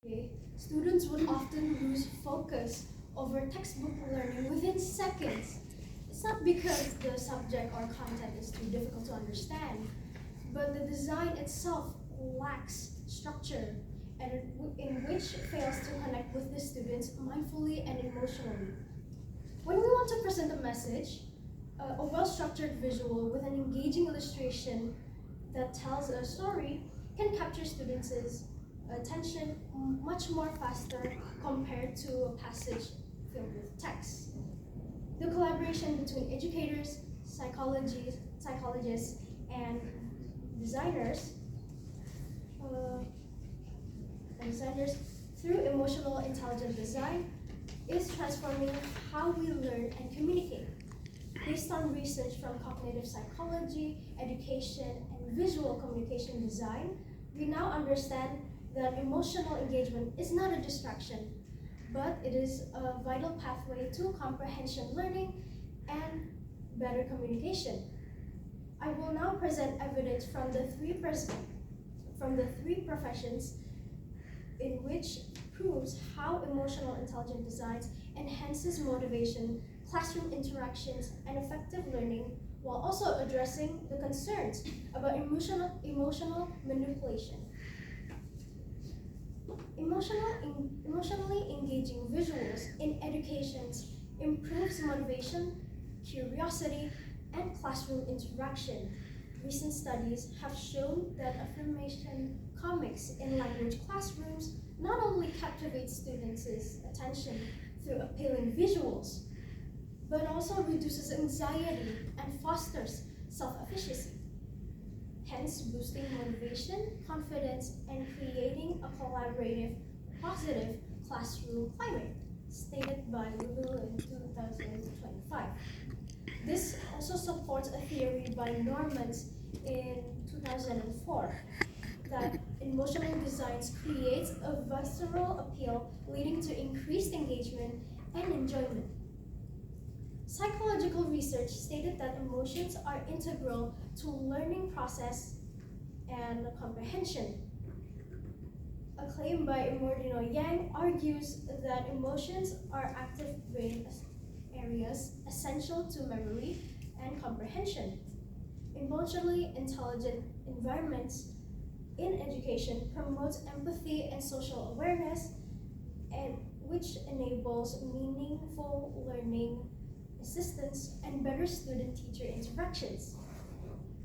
Okay, students would often lose focus over textbook learning within seconds. It's not because the subject or content is too difficult to understand, but the design itself lacks structure and in which fails to connect with the students mindfully and emotionally. When we want to present a message, a well-structured visual with an engaging illustration that tells a story can capture students' attention much more faster compared to a passage filled with text. The collaboration between educators, psychologists, and designers, uh, designers through emotional intelligent design is transforming how we learn and communicate. Based on research from cognitive psychology, education, and visual communication design, we now understand that emotional engagement is not a distraction, but it is a vital pathway to comprehension learning and better communication. I will now present evidence from the three professions in which proves how emotional intelligent design enhances motivation, classroom interactions, and effective learning, while also addressing the concerns about emotional manipulation. Emotionally engaging visuals in education improves motivation, curiosity, and classroom interaction. Recent studies have shown that affirmation comics in language classrooms not only captivate students' attention through appealing visuals, but also reduces anxiety and fosters self-efficacy, hence boosting motivation, confidence, and creating a collaborative, positive classroom climate, stated by Lulu in 2025. This also supports a theory by Normans in 2004 that emotional designs creates a visceral appeal leading to increased engagement and enjoyment. Psychological research stated that emotions are integral to learning process and comprehension. A claim by Imordino Yang argues that emotions are active brain areas essential to memory and comprehension. Emotionally intelligent environments in education promotes empathy and social awareness, and which enables meaningful learning assistance and better student-teacher interactions,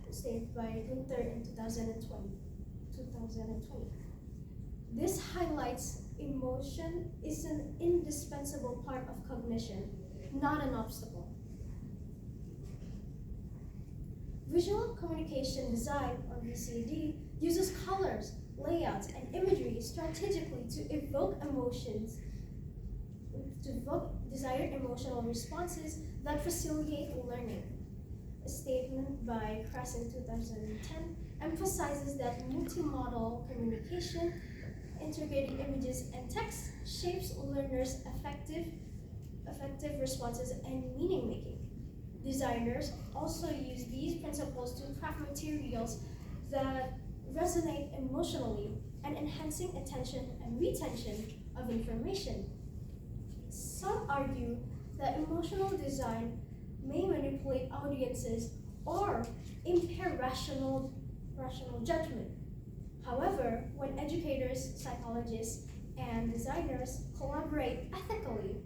stated by Gunther in 2020. This highlights emotion is an indispensable part of cognition, not an obstacle. Visual communication design, or VCD, uses colors, layouts, and imagery strategically to evoke desired emotional responses that facilitate learning. A statement by Kress in 2010 emphasizes that multimodal communication, integrating images and text, shapes learners' effective responses and meaning making. Designers also use these principles to craft materials that resonate emotionally and enhancing attention and retention of information. Some argue that emotional design may manipulate audiences or impair rational judgment. However, when educators, psychologists, and designers collaborate ethically,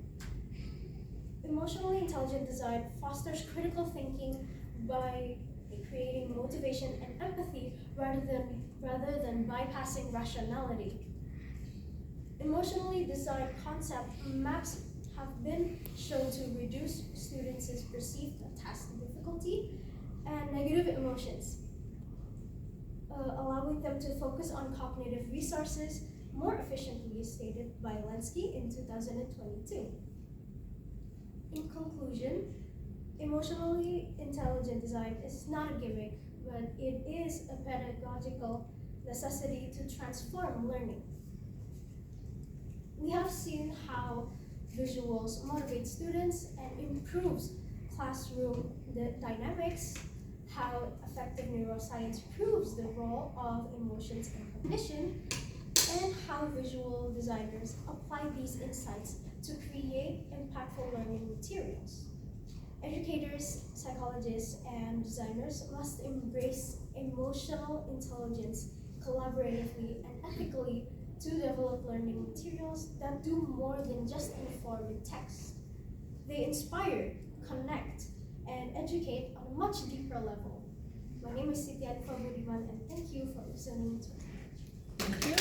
emotionally intelligent design fosters critical thinking by creating motivation and empathy rather than bypassing rationality. Emotionally designed concept maps have been shown to reduce students' perceived task difficulty and negative emotions, allowing them to focus on cognitive resources more efficiently, stated by Lenski in 2022. In conclusion, emotionally intelligent design is not a gimmick, but it is a pedagogical necessity to transform learning. We have seen how visuals motivate students and improves classroom dynamics, how effective neuroscience proves the role of emotions in cognition, and how visual designers apply these insights to create impactful learning materials. Educators, psychologists, and designers must embrace emotional intelligence collaboratively and ethically to develop learning materials that do more than just inform with text. They inspire, connect, and educate on a much deeper level. My name is Siti Alifa Budiman, and thank you for listening to me. Thank you.